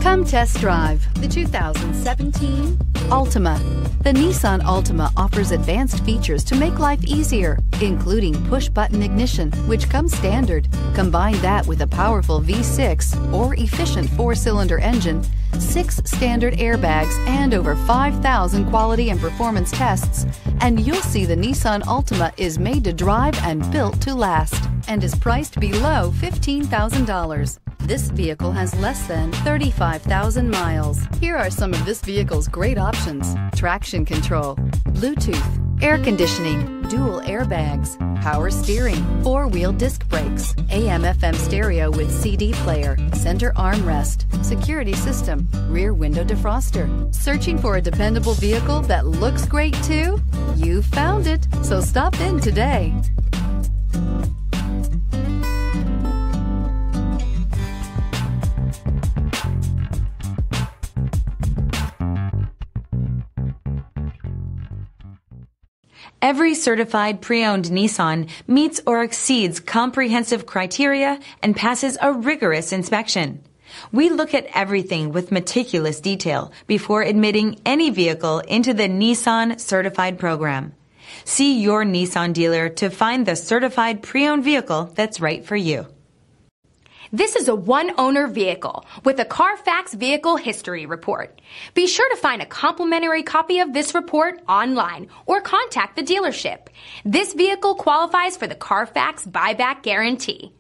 Come test drive the 2017 Altima. The Nissan Altima offers advanced features to make life easier, including push-button ignition, which comes standard. Combine that with a powerful V6 or efficient 4-cylinder engine, 6 standard airbags, and over 5,000 quality and performance tests, and you'll see the Nissan Altima is made to drive and built to last, and is priced below $15,000. This vehicle has less than 35,000 miles. Here are some of this vehicle's great options: traction control, Bluetooth, air conditioning, dual airbags, power steering, 4-wheel disc brakes, AM/FM stereo with CD player, center armrest, security system, rear window defroster. Searching for a dependable vehicle that looks great too? You found it, so stop in today. Every certified pre-owned Nissan meets or exceeds comprehensive criteria and passes a rigorous inspection. We look at everything with meticulous detail before admitting any vehicle into the Nissan Certified program. See your Nissan dealer to find the certified pre-owned vehicle that's right for you. This is a one-owner vehicle with a Carfax Vehicle History Report. Be sure to find a complimentary copy of this report online or contact the dealership. This vehicle qualifies for the Carfax Buyback Guarantee.